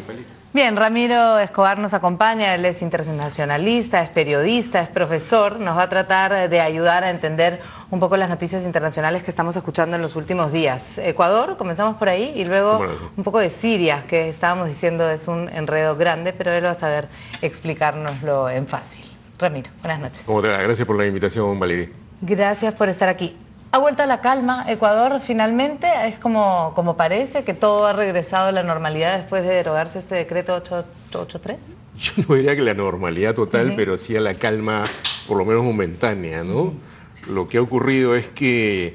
feliz. Bien, Ramiro Escobar nos acompaña, él es internacionalista, es periodista, es profesor, nos va a tratar de ayudar a entender un poco las noticias internacionales que estamos escuchando en los últimos días. Ecuador, comenzamos por ahí, y luego un poco de Siria, que estábamos diciendo es un enredo grande, pero él va a saber explicárnoslo en fácil. Ramiro, buenas noches. ¿Cómo te va? Gracias por la invitación, Valeria. Gracias por estar aquí. ¿Ha vuelto a la calma Ecuador finalmente? ¿Es como parece que todo ha regresado a la normalidad después de derogarse este decreto 883? Yo no diría que la normalidad total, pero sí a la calma, por lo menos momentánea, ¿no? Lo que ha ocurrido es que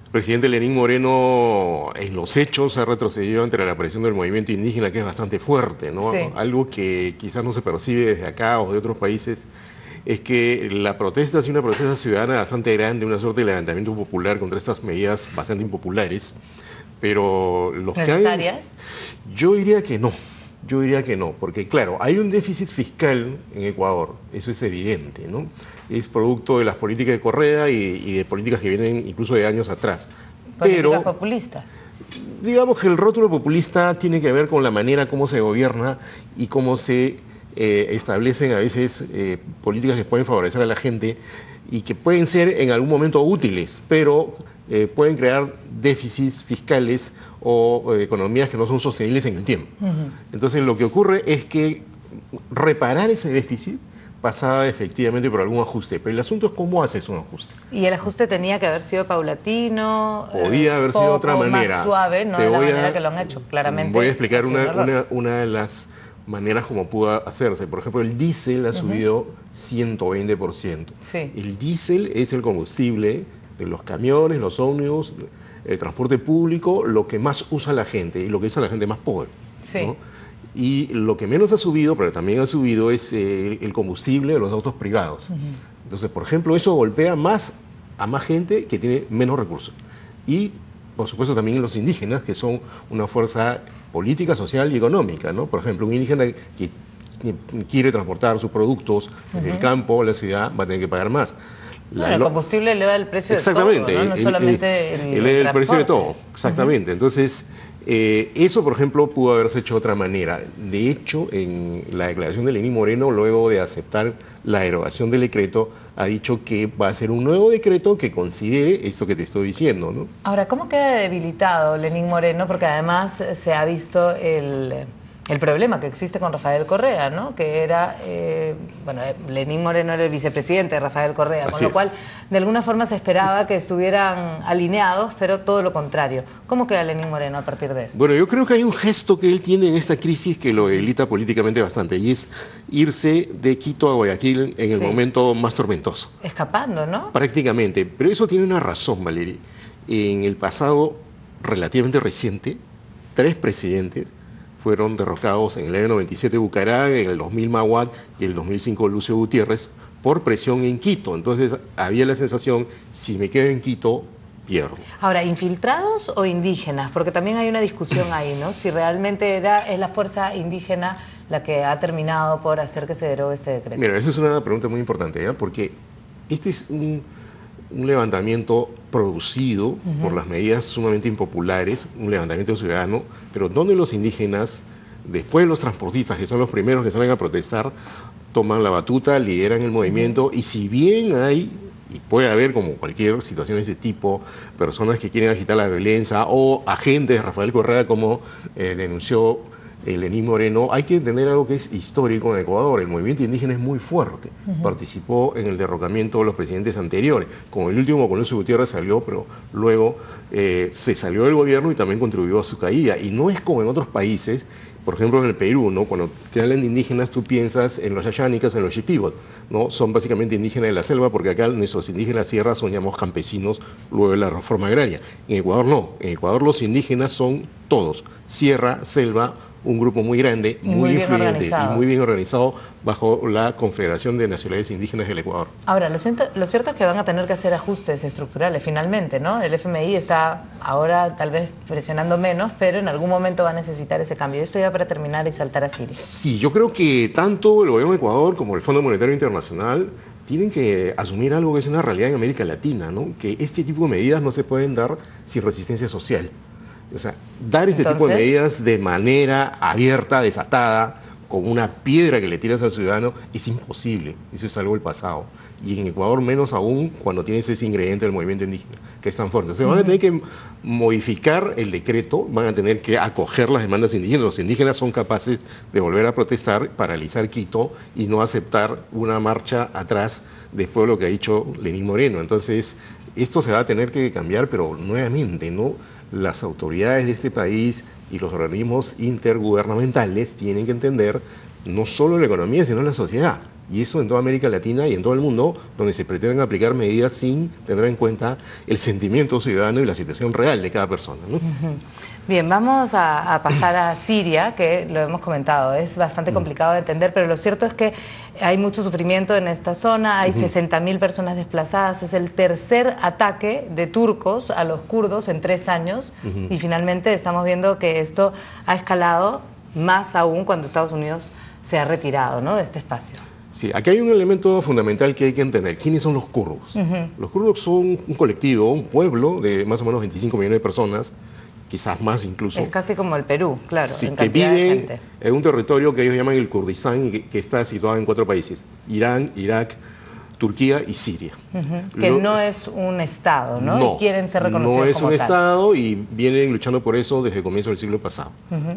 el presidente Lenín Moreno, en los hechos, ha retrocedido ante la aparición del movimiento indígena, que es bastante fuerte, ¿no? Sí. Algo que quizás no se percibe desde acá o de otros países, es que la protesta ha sido una protesta ciudadana bastante grande, una suerte de levantamiento popular contra estas medidas bastante impopulares, pero los ¿necesarias? Yo diría que no, porque claro, hay un déficit fiscal en Ecuador, eso es evidente, ¿no? Es producto de las políticas de Correa y de políticas que vienen incluso de años atrás. Políticas populistas. Digamos que el rótulo populista tiene que ver con la manera como se gobierna y cómo se establecen a veces políticas que pueden favorecer a la gente y que pueden ser en algún momento útiles, pero pueden crear déficits fiscales o economías que no son sostenibles en el tiempo. Entonces lo que ocurre es que reparar ese déficit pasaba efectivamente por algún ajuste, pero el asunto es cómo haces un ajuste. ¿Y el ajuste tenía que haber sido paulatino? Podía haber sido de otra manera. Más suave, no de la manera que lo han hecho, claramente. Voy a explicar una de las maneras como pudo hacerse. Por ejemplo, el diésel ha subido 120%. Sí. El diésel es el combustible de los camiones, los ómnibus, el transporte público, lo que más usa la gente y lo que usa la gente más pobre, sí, ¿no? Y lo que menos ha subido, pero también ha subido, es el combustible de los autos privados. Entonces, por ejemplo, eso golpea más a más gente que tiene menos recursos. Y, por supuesto, también los indígenas, que son una fuerza política, social y económica, ¿no? Por ejemplo, un indígena que quiere transportar sus productos desde el campo a la ciudad va a tener que pagar más. Bueno, el combustible eleva el precio de todo, exactamente, ¿no? No solamente el precio de todo, exactamente. Entonces, eso, por ejemplo, pudo haberse hecho de otra manera. De hecho, en la declaración de Lenín Moreno, luego de aceptar la derogación del decreto, ha dicho que va a ser un nuevo decreto que considere esto que te estoy diciendo, ¿no? Ahora, ¿cómo queda debilitado Lenín Moreno? Porque además se ha visto el problema que existe con Rafael Correa, ¿no? Que era, bueno, Lenín Moreno era el vicepresidente de Rafael Correa, con lo cual de alguna forma se esperaba que estuvieran alineados, pero todo lo contrario. ¿Cómo queda Lenín Moreno a partir de esto? Bueno, yo creo que hay un gesto que él tiene en esta crisis que lo debilita políticamente bastante, y es irse de Quito a Guayaquil en el momento más tormentoso. Escapando, ¿no? Prácticamente, pero eso tiene una razón, Valeria. En el pasado relativamente reciente, 3 presidentes fueron derrocados en el año 97 Bucaram, en el 2000 Maguad y en el 2005 Lucio Gutiérrez por presión en Quito. Entonces había la sensación, si me quedo en Quito, pierdo. Ahora, ¿infiltrados o indígenas? Porque también hay una discusión ahí, ¿no? Si realmente es la fuerza indígena la que ha terminado por hacer que se derogue ese decreto. Mira, esa es una pregunta muy importante, ¿ya? Porque este es un levantamiento producido por las medidas sumamente impopulares, un levantamiento ciudadano, pero donde los indígenas, después los transportistas, que son los primeros que salen a protestar, toman la batuta, lideran el movimiento, y si bien hay, y puede haber como cualquier situación de ese tipo, personas que quieren agitar la violencia o agentes de Rafael Correa, como denunció Lenín Moreno, hay que entender algo que es histórico en Ecuador. El movimiento indígena es muy fuerte. Participó en el derrocamiento de los presidentes anteriores. Con el último, con Lucio Gutiérrez, salió, pero luego se salió del gobierno y también contribuyó a su caída. Y no es como en otros países, por ejemplo en el Perú, ¿no? Cuando te hablan de indígenas, tú piensas en los yayánicas, en los xipivot, ¿no? Son básicamente indígenas de la selva, porque acá nuestros indígenas de sierra son llamados campesinos luego de la reforma agraria. En Ecuador no. En Ecuador los indígenas son todos, sierra, selva, un grupo muy grande, muy influyente y muy bien organizado bajo la Confederación de Nacionalidades Indígenas del Ecuador. Ahora, lo cierto es que van a tener que hacer ajustes estructurales finalmente, ¿no? El FMI está ahora tal vez presionando menos, pero en algún momento va a necesitar ese cambio. Esto ya para terminar y saltar a Siria. Sí, yo creo que tanto el gobierno de Ecuador como el Fondo Monetario Internacional tienen que asumir algo que es una realidad en América Latina, ¿no? Que este tipo de medidas no se pueden dar sin resistencia social. O sea, dar este tipo de medidas de manera abierta, desatada, con una piedra que le tiras al ciudadano, es imposible. Eso es algo del pasado. Y en Ecuador menos aún cuando tienes ese ingrediente del movimiento indígena, que es tan fuerte. O sea, van a tener que modificar el decreto, van a tener que acoger las demandas indígenas. Los indígenas son capaces de volver a protestar, paralizar Quito y no aceptar una marcha atrás después de lo que ha dicho Lenín Moreno. Entonces, esto se va a tener que cambiar, pero nuevamente, ¿no? Las autoridades de este país y los organismos intergubernamentales tienen que entender no solo la economía, sino la sociedad. Y eso en toda América Latina y en todo el mundo, donde se pretenden aplicar medidas sin tener en cuenta el sentimiento ciudadano y la situación real de cada persona, ¿no? Bien, vamos a pasar a Siria, que lo hemos comentado, es bastante complicado de entender, pero lo cierto es que hay mucho sufrimiento en esta zona, hay 60.000 personas desplazadas, es el tercer ataque de turcos a los kurdos en 3 años y finalmente estamos viendo que esto ha escalado más aún cuando Estados Unidos se ha retirado, ¿no?, de este espacio. Sí, aquí hay un elemento fundamental que hay que entender. ¿Quiénes son los kurdos? Los kurdos son un colectivo, un pueblo de más o menos 25 millones de personas, quizás más incluso. Es casi como el Perú, claro, sí, en que cantidad de viven gente. en un territorio que ellos llaman el Kurdistán, que está situado en 4 países: Irán, Irak, Turquía y Siria. Que no es un Estado, ¿no? Y quieren ser reconocidos no es como un tal. Estado y vienen luchando por eso desde el comienzo del siglo pasado,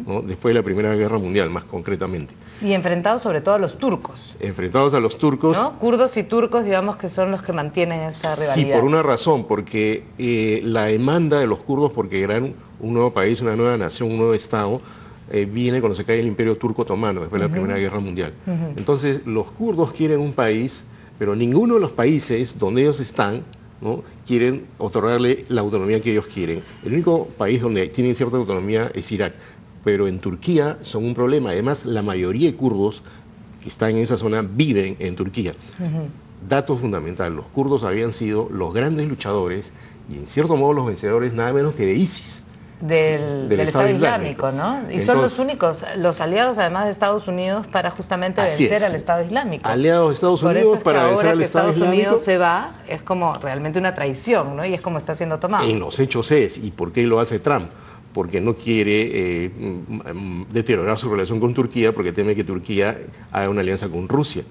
¿no? Después de la Primera Guerra Mundial, más concretamente. Y enfrentados sobre todo a los turcos. Enfrentados a los turcos. ¿No? Kurdos y turcos, digamos que son los que mantienen esa rivalidad. Sí, por una razón, porque la demanda de los kurdos porque eran un nuevo país, una nueva nación, un nuevo Estado, viene cuando se cae el Imperio Turco Otomano, después de la Primera Guerra Mundial. Entonces, los kurdos quieren un país, pero ninguno de los países donde ellos están, ¿no?, quieren otorgarle la autonomía que ellos quieren. El único país donde tienen cierta autonomía es Irak, pero en Turquía son un problema. Además, la mayoría de kurdos que están en esa zona viven en Turquía. Dato fundamental: los kurdos habían sido los grandes luchadores y en cierto modo los vencedores nada menos que de ISIS. Del Estado Islámico, ¿no? Y entonces, son los únicos, los aliados además de Estados Unidos para justamente vencer al Estado Islámico. Aliados de Estados Unidos para vencer al Estado Islámico. Ahora que Estados Unidos se va, es como realmente una traición, ¿no? Y es como está siendo tomado. En los hechos es. ¿Y por qué lo hace Trump? Porque no quiere deteriorar su relación con Turquía, porque teme que Turquía haga una alianza con Rusia.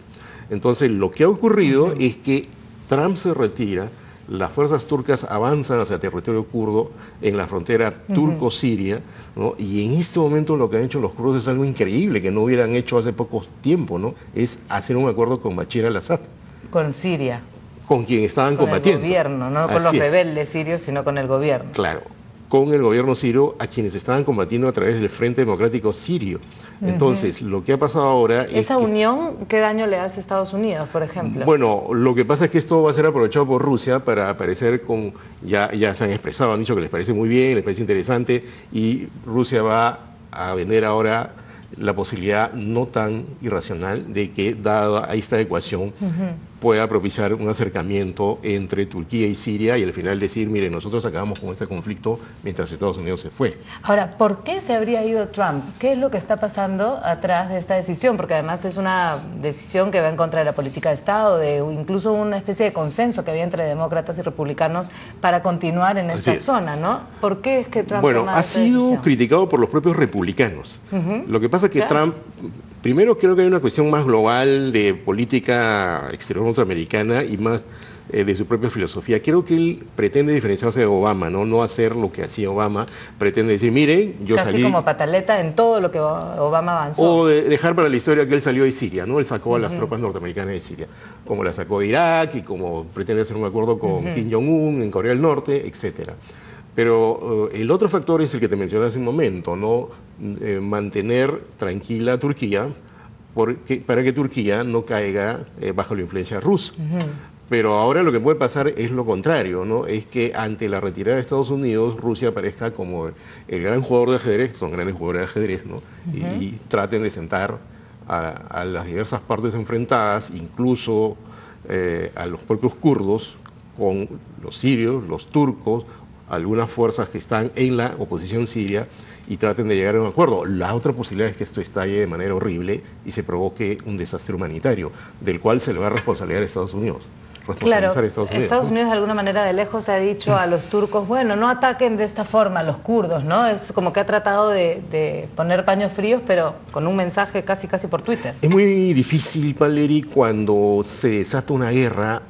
Entonces, lo que ha ocurrido es que Trump se retira, las fuerzas turcas avanzan hacia el territorio kurdo en la frontera turco-siria, ¿no? Y en este momento lo que han hecho los kurdos es algo increíble, que no hubieran hecho hace poco tiempo, ¿no? Es hacer un acuerdo con Bashar al-Assad. Con Siria. Con quien estaban combatiendo. Con el gobierno, no con los rebeldes sirios, sino con el gobierno. Claro, con el gobierno sirio, a quienes estaban combatiendo a través del Frente Democrático Sirio. Entonces, lo que ha pasado ahora es ¿Esa unión qué daño le hace a Estados Unidos, por ejemplo? Bueno, lo que pasa es que esto va a ser aprovechado por Rusia para aparecer con... Ya se han expresado, han dicho que les parece muy bien, les parece interesante, y Rusia va a vender ahora la posibilidad no tan irracional de que, dada esta ecuación, pueda propiciar un acercamiento entre Turquía y Siria y al final decir, mire, nosotros acabamos con este conflicto mientras Estados Unidos se fue. Ahora, ¿por qué se habría ido Trump? ¿Qué es lo que está pasando atrás de esta decisión? Porque además es una decisión que va en contra de la política de Estado, de incluso una especie de consenso que había entre demócratas y republicanos para continuar en esta zona, ¿no? ¿Por qué es que Trump toma esta decisión? Ha sido criticado por los propios republicanos. Lo que pasa es que Trump... Primero, creo que hay una cuestión más global de política exterior norteamericana y más de su propia filosofía. Creo que él pretende diferenciarse de Obama, no hacer lo que hacía Obama. Pretende decir, miren, yo salí... Casi como pataleta en todo lo que Obama avanzó. O dejar para la historia que él salió de Siria, ¿no? Él sacó a las tropas norteamericanas de Siria, como la sacó de Irak y como pretende hacer un acuerdo con Kim Jong-un en Corea del Norte, etcétera. Pero el otro factor es el que te mencioné hace un momento, ¿no? Mantener tranquila a Turquía para que Turquía no caiga bajo la influencia rusa. Pero ahora lo que puede pasar es lo contrario, ¿no? Es que ante la retirada de Estados Unidos, Rusia aparezca como el gran jugador de ajedrez, son grandes jugadores de ajedrez, ¿no? Y traten de sentar a las diversas partes enfrentadas, incluso a los propios kurdos, con los sirios, los turcos, algunas fuerzas que están en la oposición siria y traten de llegar a un acuerdo. La otra posibilidad es que esto estalle de manera horrible y se provoque un desastre humanitario, del cual se le va a responsabilizar a Estados Unidos. responsabilizar a Estados Unidos. Estados Unidos de alguna manera de lejos ha dicho a los turcos, bueno, no ataquen de esta forma a los kurdos, ¿no? Es como que ha tratado de poner paños fríos, pero con un mensaje casi por Twitter. Es muy difícil, Valeri, cuando se desata una guerra,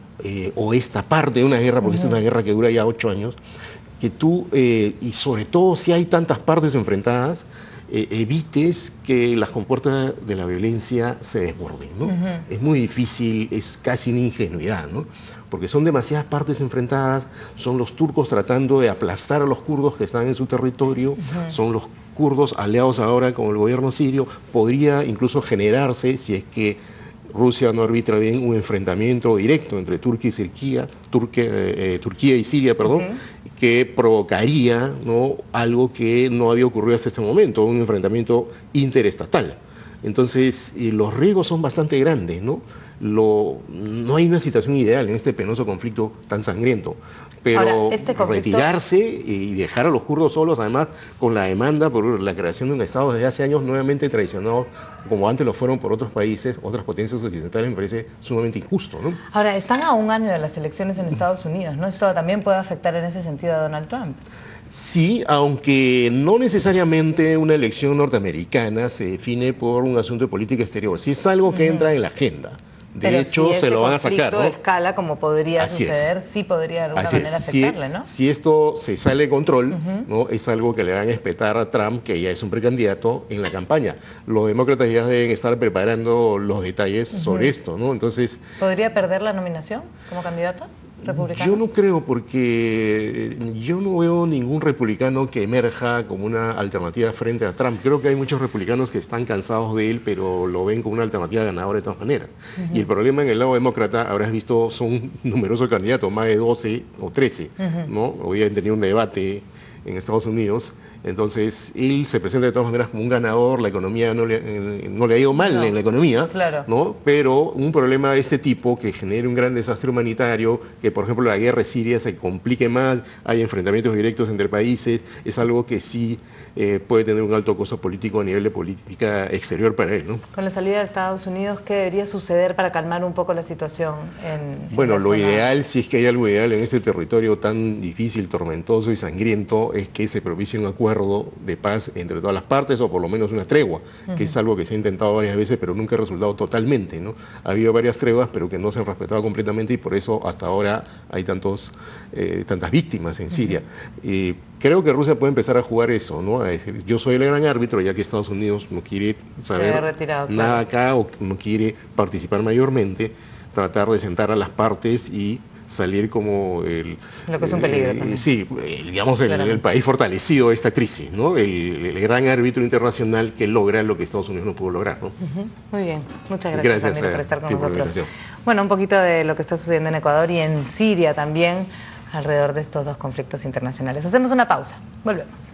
o esta parte de una guerra, porque es una guerra que dura ya 8 años, que tú, y sobre todo si hay tantas partes enfrentadas, evites que las compuertas de la violencia se desborden, ¿no? Es muy difícil, es casi una ingenuidad, ¿no? Porque son demasiadas partes enfrentadas, son los turcos tratando de aplastar a los kurdos que están en su territorio, son los kurdos aliados ahora con el gobierno sirio, podría incluso generarse, si es que Rusia no arbitra bien, un enfrentamiento directo entre Turquía y Siria, perdón, que provocaría, ¿no?, algo que no había ocurrido hasta este momento, un enfrentamiento interestatal. Entonces, los riesgos son bastante grandes, ¿no? No hay una situación ideal en este penoso conflicto tan sangriento, pero ahora, retirarse y dejar a los kurdos solos, además con la demanda por la creación de un Estado desde hace años nuevamente traicionado, como antes lo fueron por otros países, otras potencias occidentales, me parece sumamente injusto, ¿no? Ahora, están a un año de las elecciones en Estados Unidos, ¿no? Esto también puede afectar en ese sentido a Donald Trump. Sí, aunque no necesariamente una elección norteamericana se define por un asunto de política exterior. Sí es algo que entra en la agenda. De hecho, se lo van a sacar, ¿no? De escala, como podría suceder, sí podría de alguna manera afectarle, ¿no? Si esto se sale de control, ¿no?, es algo que le van a espetar a Trump, que ya es un precandidato en la campaña. Los demócratas ya deben estar preparando los detalles sobre esto, ¿no? Entonces, ¿podría perder la nominación como candidato republicano? Yo no creo, porque yo no veo ningún republicano que emerja como una alternativa frente a Trump. Creo que hay muchos republicanos que están cansados de él, pero lo ven como una alternativa ganadora de todas maneras. Y el problema en el lado demócrata, habrás visto, son numerosos candidatos, más de 12 o 13, ¿no? Hoy han tenido un debate en Estados Unidos. Entonces, él se presenta de todas maneras como un ganador, la economía no le ha ido mal en la economía, ¿no? Pero un problema de este tipo que genere un gran desastre humanitario, que por ejemplo la guerra de Siria se complique más, hay enfrentamientos directos entre países, es algo que sí puede tener un alto costo político a nivel de política exterior para él, ¿no? Con la salida de Estados Unidos, ¿qué debería suceder para calmar un poco la situación bueno, en la lo zona? ideal, si es que hay algo ideal en ese territorio tan difícil, tormentoso y sangriento, es que se propicie un acuerdo de paz entre todas las partes, o por lo menos una tregua, que es algo que se ha intentado varias veces, pero nunca ha resultado totalmente, ¿no? Ha habido varias treguas, pero que no se han respetado completamente, y por eso hasta ahora hay tantas víctias en Siria. Creo que Rusia puede empezar a jugar eso, ¿no? A decir, yo soy el gran árbitro, ya que Estados Unidos no quiere saber nada acá, o no quiere participar mayormente, tratar de sentar a las partes y salir como lo que es un peligro también. Sí, digamos el país fortalecido de esta crisis, ¿no? El gran árbitro internacional que logra lo que Estados Unidos no pudo lograr, ¿no? Muy bien, muchas gracias, Ramiro, por estar con nosotros. Bueno, un poquito de lo que está sucediendo en Ecuador y en Siria también, alrededor de estos dos conflictos internacionales. Hacemos una pausa, volvemos.